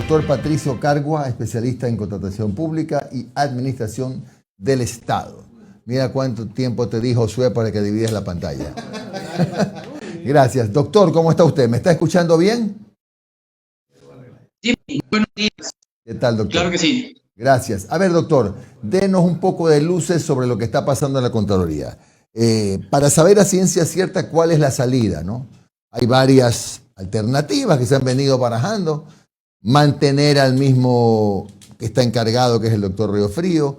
doctor Patricio Cargua, especialista en contratación pública y administración del Estado. Mira cuánto tiempo te dijo Josué para que dividas la pantalla. Gracias. Doctor, ¿cómo está usted? ¿Me está escuchando bien? Sí, buenos días. ¿Qué tal, doctor? Claro que sí. Gracias. A ver, doctor, denos un poco de luces sobre lo que está pasando en la Contraloría. Para saber a ciencia cierta cuál es la salida, ¿no? Hay varias alternativas que se han venido barajando. Mantener al mismo que está encargado, que es el doctor Río Frío,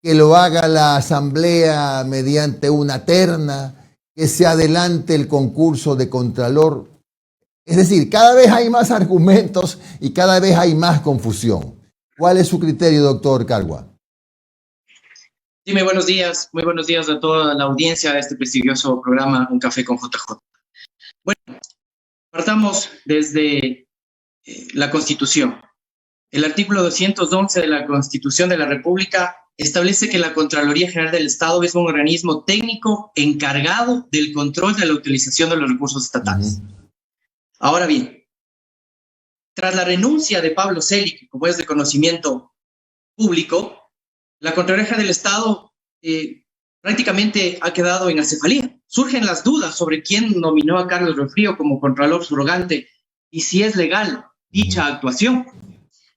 que lo haga la asamblea mediante una terna, que se adelante el concurso de Contralor. Es decir, cada vez hay más argumentos y cada vez hay más confusión. ¿Cuál es su criterio, doctor Cargua? Dime buenos días, muy buenos días a toda la audiencia de este prestigioso programa Un Café con JJ. Bueno, partamos desde la Constitución. El artículo 211 de la Constitución de la República establece que la Contraloría General del Estado es un organismo técnico encargado del control de la utilización de los recursos estatales. Ahora bien, tras la renuncia de Pablo Celi, como es de conocimiento público, la Contraloría General del Estado prácticamente ha quedado en acefalía. Surgen las dudas sobre quién nominó a Carlos Río Frío como Contralor subrogante y si es legal dicha actuación.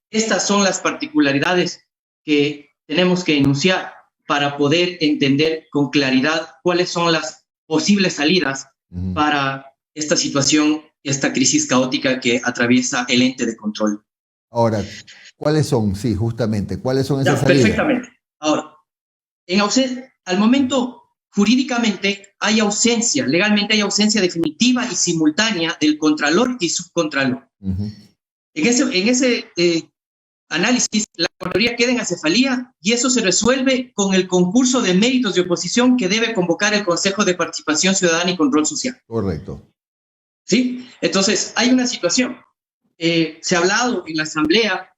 Estas son las particularidades que tenemos que enunciar para poder entender con claridad cuáles son las posibles salidas para esta situación, esta crisis caótica que atraviesa el ente de control. Ahora, ¿cuáles son? Sí, justamente, ¿cuáles son esas salidas? Perfectamente. Ahora, al momento, jurídicamente hay ausencia, legalmente hay ausencia definitiva y simultánea del Contralor y Subcontralor. En ese análisis, la Contraloría queda en acefalía y eso se resuelve con el concurso de méritos de oposición que debe convocar el Consejo de Participación Ciudadana y Control Social. Correcto. ¿Sí? Entonces, hay una situación. Se ha hablado en la Asamblea,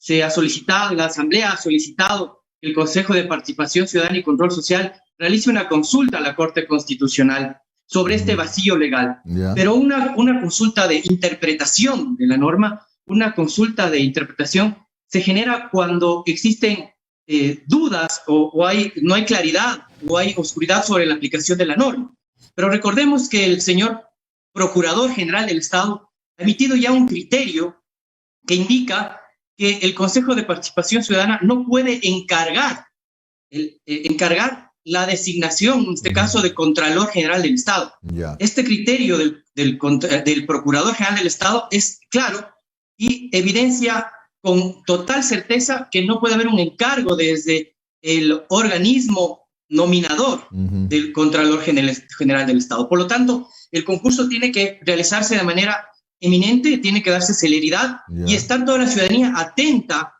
la Asamblea ha solicitado que el Consejo de Participación Ciudadana y Control Social realice una consulta a la Corte Constitucional sobre este vacío legal. Pero una consulta de interpretación de la norma, una consulta de interpretación se genera cuando existen dudas o no hay claridad o hay oscuridad sobre la aplicación de la norma. Pero recordemos que el señor Procurador General del Estado ha emitido ya un criterio que indica que el Consejo de Participación Ciudadana no puede encargar la designación, en este caso, de Contralor General del Estado. Este criterio del Procurador General del Estado es claro y evidencia con total certeza que no puede haber un encargo desde el organismo nominador del Contralor General del Estado. Por lo tanto, el concurso tiene que realizarse de manera eminente, tiene que darse celeridad y estar toda la ciudadanía atenta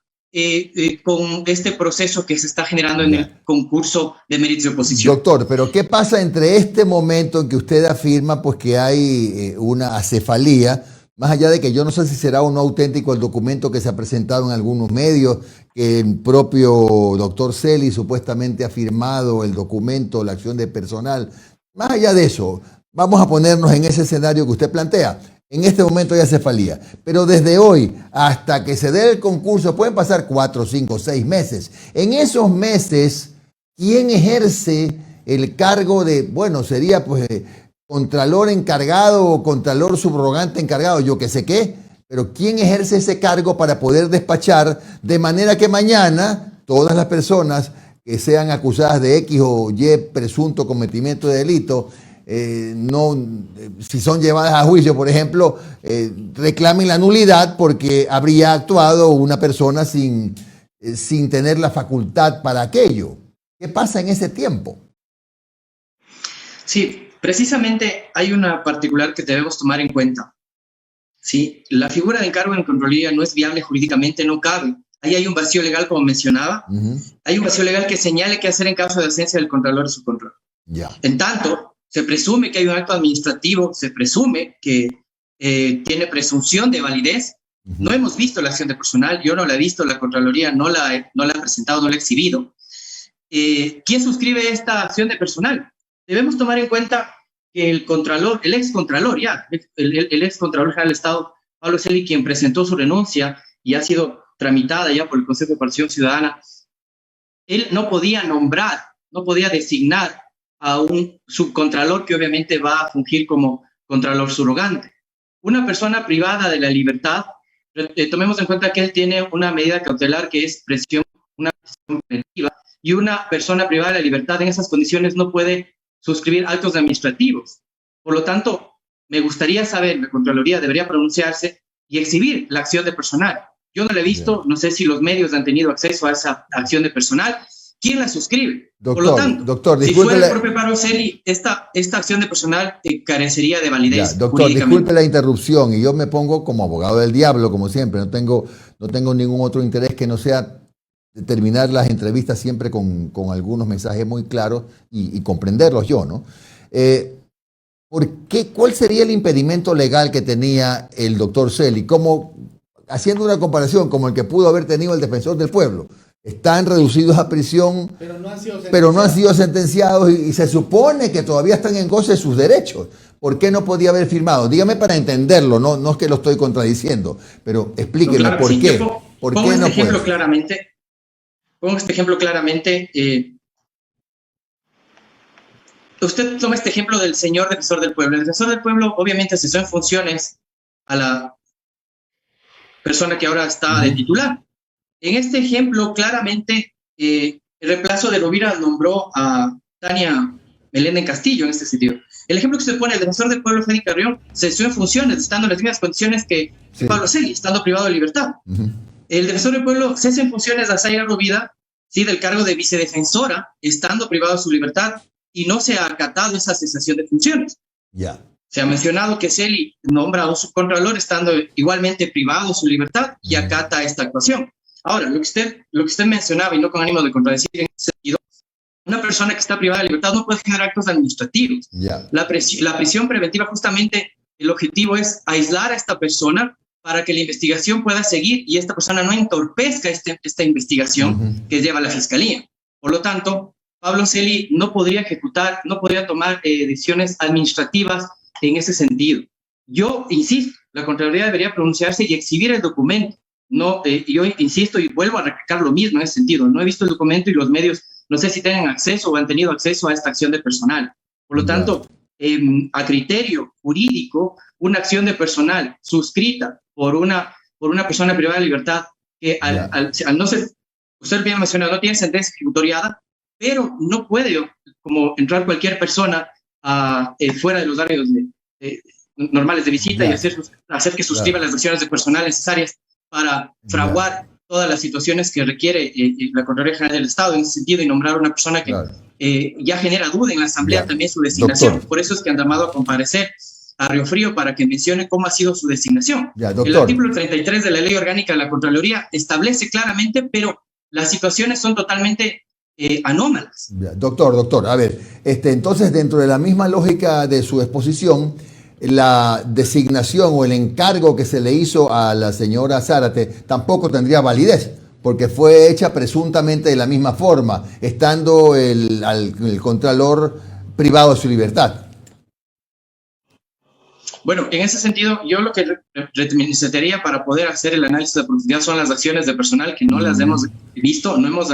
con este proceso que se está generando en el concurso de méritos de oposición. Doctor, pero ¿qué pasa entre este momento en que usted afirma pues, que hay una acefalía, más allá de que yo no sé si será o no auténtico el documento que se ha presentado en algunos medios, que el propio doctor Celi supuestamente ha firmado el documento, la acción de personal? Más allá de eso, vamos a ponernos en ese escenario que usted plantea. En este momento hay acefalía, pero desde hoy hasta que se dé el concurso pueden pasar 4, 5, 6 meses. En esos meses, ¿quién ejerce el cargo de, bueno, sería pues Contralor encargado o Contralor subrogante encargado, yo qué sé qué, pero quién ejerce ese cargo para poder despachar de manera que mañana todas las personas que sean acusadas de X o Y presunto cometimiento de delito, si son llevadas a juicio, por ejemplo, reclamen la nulidad porque habría actuado una persona sin tener la facultad para aquello? ¿Qué pasa en ese tiempo? Sí, precisamente hay una particular que debemos tomar en cuenta. ¿Sí? La figura de encargo en Contraloría no es viable jurídicamente, no cabe. Ahí hay un vacío legal, como mencionaba. Hay un vacío legal que señale qué hacer en caso de ausencia del Contralor y Subcontralor. En tanto, se presume que hay un acto administrativo, se presume que tiene presunción de validez. No hemos visto la acción de personal, yo no la he visto, la Contraloría no la ha presentado, no la ha exhibido. ¿Quién suscribe esta acción de personal? Debemos tomar en cuenta que el Contralor, el ex Contralor General del Estado, Pablo Celi, quien presentó su renuncia y ha sido tramitada ya por el Consejo de Participación Ciudadana, él no podía nombrar, no podía designar a un subcontralor que obviamente va a fungir como contralor surrogante. Una persona privada de la libertad, tomemos en cuenta que él tiene una medida cautelar que es una prisión preventiva, y una persona privada de la libertad en esas condiciones no puede suscribir actos administrativos. Por lo tanto, me gustaría saber, la Contraloría debería pronunciarse y exhibir la acción de personal. Yo no la he visto, no sé si los medios han tenido acceso a esa acción de personal. ¿Quién la suscribe? Doctor, por lo tanto, doctor, si fuera el propio Pablo Celi, esta acción de personal carecería de validez. Ya, doctor, disculpe la interrupción, y yo me pongo como abogado del diablo, como siempre. No tengo ningún otro interés que no sea terminar las entrevistas siempre con algunos mensajes muy claros y comprenderlos yo, ¿no? ¿Cuál sería el impedimento legal que tenía el doctor Celi? Como, haciendo una comparación como el que pudo haber tenido el defensor del pueblo. Están reducidos a prisión, pero no han sido sentenciados y se supone que todavía están en goce de sus derechos. ¿Por qué no podía haber firmado? Dígame para entenderlo, no es que lo estoy contradiciendo, pero explíqueme claro, por sí, qué. ¿Por qué no puede? Pongo este ejemplo claramente. Usted toma este ejemplo del señor defensor del pueblo. El defensor del pueblo obviamente cesó en funciones a la persona que ahora está de titular. En este ejemplo, claramente, el reemplazo de Rovira nombró a Tania Meléndez Castillo en este sentido. El ejemplo que se pone, el defensor del pueblo, Freddy Carrión, cesó en funciones, estando en las mismas condiciones que Pablo Celi, estando privado de libertad. El defensor del pueblo cesa en funciones a Zaira Rovira, sí, del cargo de vicedefensora, estando privado de su libertad, y no se ha acatado esa cesación de funciones. Se ha mencionado que Celi nombra a un subcontralor estando igualmente privado de su libertad y acata esta actuación. Ahora, lo que usted mencionaba, y no con ánimo de contradecir en ese sentido, una persona que está privada de libertad no puede generar actos administrativos. La prisión preventiva, justamente, el objetivo es aislar a esta persona para que la investigación pueda seguir y esta persona no entorpezca esta investigación que lleva la Fiscalía. Por lo tanto, Pablo Celi no podría tomar decisiones administrativas en ese sentido. Yo insisto, la Contraloría debería pronunciarse y exhibir el documento. No, yo insisto y vuelvo a recalcar lo mismo en ese sentido. No he visto el documento y los medios no sé si tengan acceso o han tenido acceso a esta acción de personal. Por lo tanto, a criterio jurídico, una acción de personal suscrita por una persona privada de libertad que al no ser, usted bien mencionado, no tiene sentencia ejecutoriada, pero no puede como entrar cualquier persona fuera de los horarios normales de visita y hacer que suscriba las acciones de personal necesarias para fraguar todas las situaciones que requiere la Contraloría General del Estado en ese sentido y nombrar a una persona que ya genera duda en la Asamblea también su designación. Doctor. Por eso es que han llamado a comparecer a Río Frío para que mencione cómo ha sido su designación. El artículo 33 de la Ley Orgánica de la Contraloría establece claramente, pero las situaciones son totalmente anómalas. Doctor, a ver, entonces dentro de la misma lógica de su exposición, la designación o el encargo que se le hizo a la señora Zárate tampoco tendría validez, porque fue hecha presuntamente de la misma forma, estando el contralor privado de su libertad. Bueno, en ese sentido, yo lo que necesitaría para poder hacer el análisis de profundidad son las acciones de personal que no las hemos visto, no hemos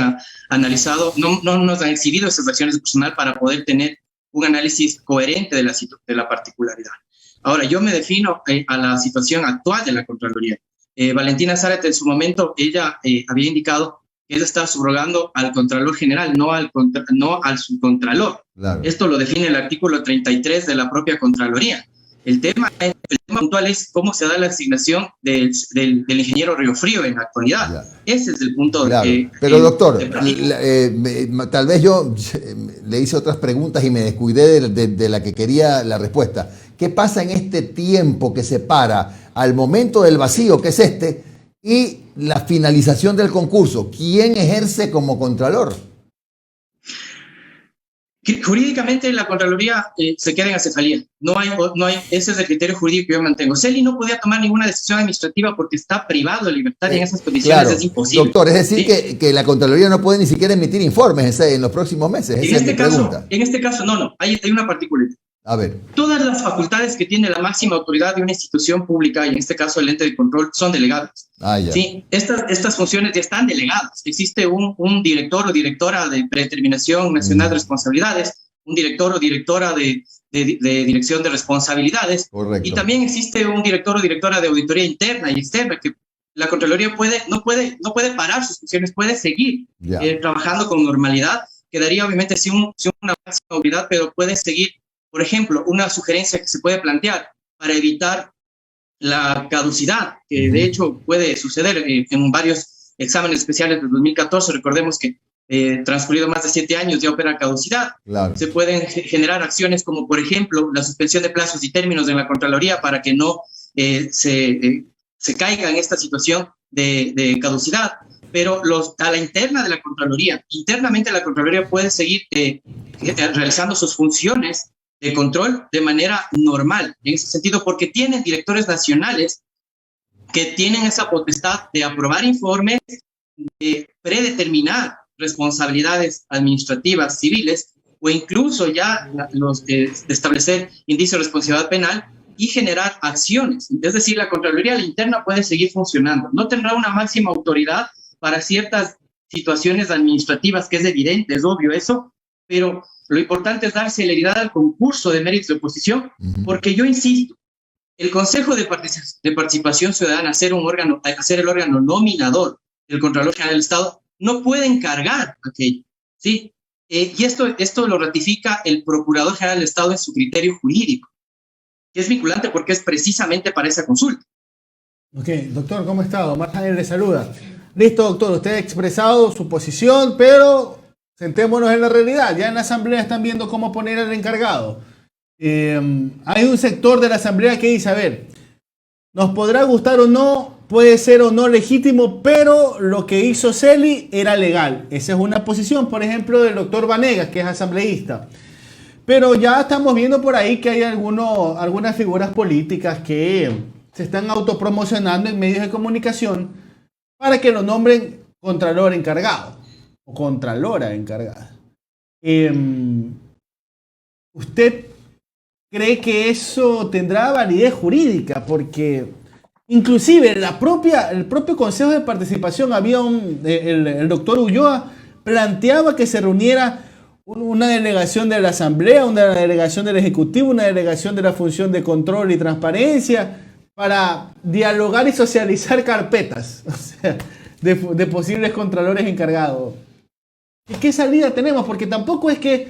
analizado, no nos han exhibido esas acciones de personal para poder tener un análisis coherente de la particularidad. Ahora, yo me defino a la situación actual de la Contraloría. Valentina Zárate, en su momento, ella había indicado que ella estaba subrogando al Contralor General, no al Subcontralor. Claro. Esto lo define el artículo 33 de la propia Contraloría. El tema puntual es cómo se da la asignación del ingeniero Río Frío en la actualidad. Claro. Ese es el punto. Claro. Pero doctor, tal vez yo le hice otras preguntas y me descuidé de la que quería la respuesta. ¿Qué pasa en este tiempo que separa al momento del vacío, que es y la finalización del concurso? ¿Quién ejerce como contralor? Jurídicamente la Contraloría se queda en acefalía. No hay, ese es el criterio jurídico que yo mantengo. Celi no podía tomar ninguna decisión administrativa porque está privado de libertad y en esas condiciones es imposible. Doctor, es decir, ¿sí? que la Contraloría no puede ni siquiera emitir informes en los próximos meses. En este caso, no. Hay una particularidad. A ver. Todas las facultades que tiene la máxima autoridad de una institución pública, y en este caso el ente de control, son delegadas. Ya. Sí, estas funciones ya están delegadas. Existe un director o directora de predeterminación nacional de responsabilidades, un director o directora de dirección de responsabilidades. Correcto. Y también existe un director o directora de auditoría interna y externa, que la Contraloría no puede parar sus funciones, puede seguir trabajando con normalidad. Quedaría obviamente sin una máxima autoridad, pero puede seguir. Por ejemplo, una sugerencia que se puede plantear para evitar la caducidad, que de hecho puede suceder en varios exámenes especiales de 2014. Recordemos que transcurrido más de 7 años ya opera caducidad. Claro. Se pueden generar acciones como, por ejemplo, la suspensión de plazos y términos en la Contraloría para que no se caiga en esta situación de caducidad. Pero a la interna de la Contraloría, internamente la Contraloría puede seguir realizando sus funciones de control de manera normal, en ese sentido, porque tienen directores nacionales que tienen esa potestad de aprobar informes, de predeterminar responsabilidades administrativas civiles o incluso ya de establecer indicios de responsabilidad penal y generar acciones. Es decir, la Contraloría interna puede seguir funcionando. No tendrá una máxima autoridad para ciertas situaciones administrativas, que es evidente, es obvio eso, pero lo importante es dar celeridad al concurso de méritos de oposición, porque yo insisto, el Consejo de Participación Ciudadana, ser el órgano nominador del Contralor General del Estado, no puede encargar aquello, ¿sí? Y esto lo ratifica el Procurador General del Estado en su criterio jurídico, que es vinculante porque es precisamente para esa consulta. Ok, doctor, ¿cómo está? Omar Javier le saluda. Listo, doctor, usted ha expresado su posición, pero sentémonos en la realidad. Ya en la Asamblea están viendo cómo poner al encargado. Hay un sector de la Asamblea que dice, a ver, nos podrá gustar o no, puede ser o no legítimo, pero lo que hizo Celi era legal. Esa es una posición, por ejemplo, del doctor Vanegas, que es asambleísta. Pero ya estamos viendo por ahí que hay algunas figuras políticas que se están autopromocionando en medios de comunicación para que lo nombren contralor encargado o contralora encargada. ¿Usted cree que eso tendrá validez jurídica? Porque inclusive el propio Consejo de Participación, el doctor Ulloa planteaba que se reuniera una delegación de la Asamblea, una delegación del Ejecutivo, una delegación de la Función de Control y Transparencia para dialogar y socializar carpetas, o sea, de posibles contralores encargados. ¿Y qué salida tenemos? Porque tampoco es que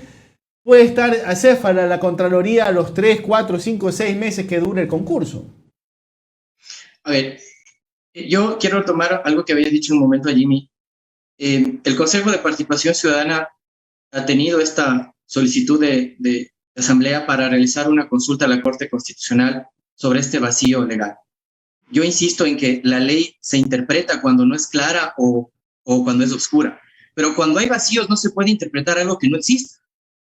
puede estar acéfala la Contraloría a los 3, 4, 5, 6 meses que dure el concurso. A ver, yo quiero retomar algo que había dicho un momento a Jimmy. El Consejo de Participación Ciudadana ha tenido esta solicitud de asamblea para realizar una consulta a la Corte Constitucional sobre este vacío legal. Yo insisto en que la ley se interpreta cuando no es clara o cuando es oscura, pero cuando hay vacíos no se puede interpretar algo que no existe.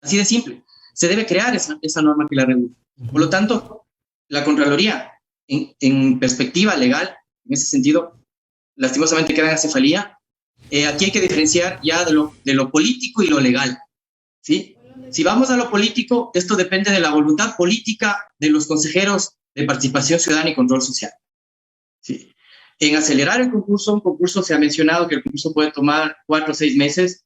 Así de simple. Se debe crear esa norma que la regula. Por lo tanto, la Contraloría, en perspectiva legal, en ese sentido, lastimosamente queda en acefalía. Aquí hay que diferenciar ya de lo político y lo legal, ¿sí? Si vamos a lo político, esto depende de la voluntad política de los consejeros de Participación Ciudadana y Control Social, ¿sí? En acelerar un concurso se ha mencionado que el concurso puede tomar 4 o 6 meses.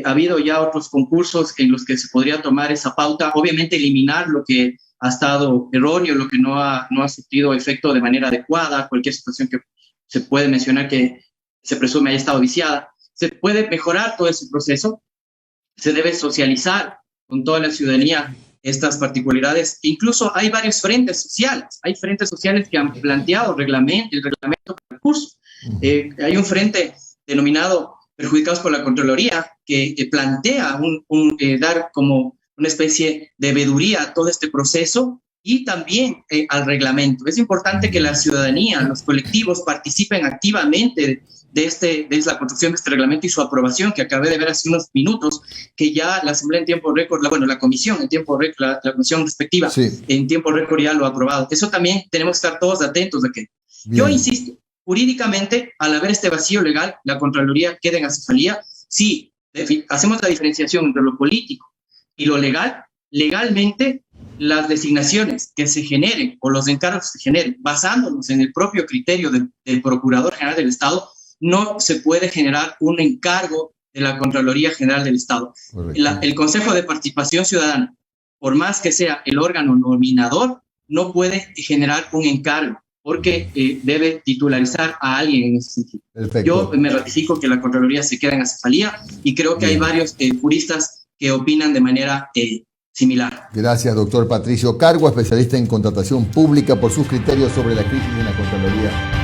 Ha habido ya otros concursos en los que se podría tomar esa pauta, obviamente eliminar lo que ha estado erróneo, lo que no ha surtido efecto de manera adecuada, cualquier situación que se puede mencionar que se presume haya estado viciada. Se puede mejorar todo ese proceso, se debe socializar con toda la ciudadanía estas particularidades. Incluso hay varios frentes sociales, que han planteado el reglamento para el curso. Hay un frente denominado Perjudicados por la Contraloría que plantea dar como una especie de veeduría a todo este proceso y también al reglamento. Es importante que la ciudadanía, los colectivos participen activamente de la construcción de este reglamento y su aprobación, que acabé de ver hace unos minutos, que ya la Asamblea en tiempo récord, la comisión en tiempo récord, la comisión respectiva, sí, en tiempo récord ya lo ha aprobado. Eso también tenemos que estar todos atentos de que. Bien. Yo insisto, jurídicamente, al haber este vacío legal, la Contraloría queda en acefalía. Sí, hacemos la diferenciación entre lo político y lo legal. Legalmente, las designaciones que se generen o los encargos que se generen basándonos en el propio criterio del Procurador General del Estado, no se puede generar un encargo de la Contraloría General del Estado. El Consejo de Participación Ciudadana, por más que sea el órgano nominador, no puede generar un encargo porque debe titularizar a alguien en ese sentido. Perfecto. Yo me ratifico que la Contraloría se queda en acefalía y creo que hay varios juristas que opinan de manera similar. Gracias, doctor Patricio Cargua, especialista en contratación pública, por sus criterios sobre la crisis en la Contraloría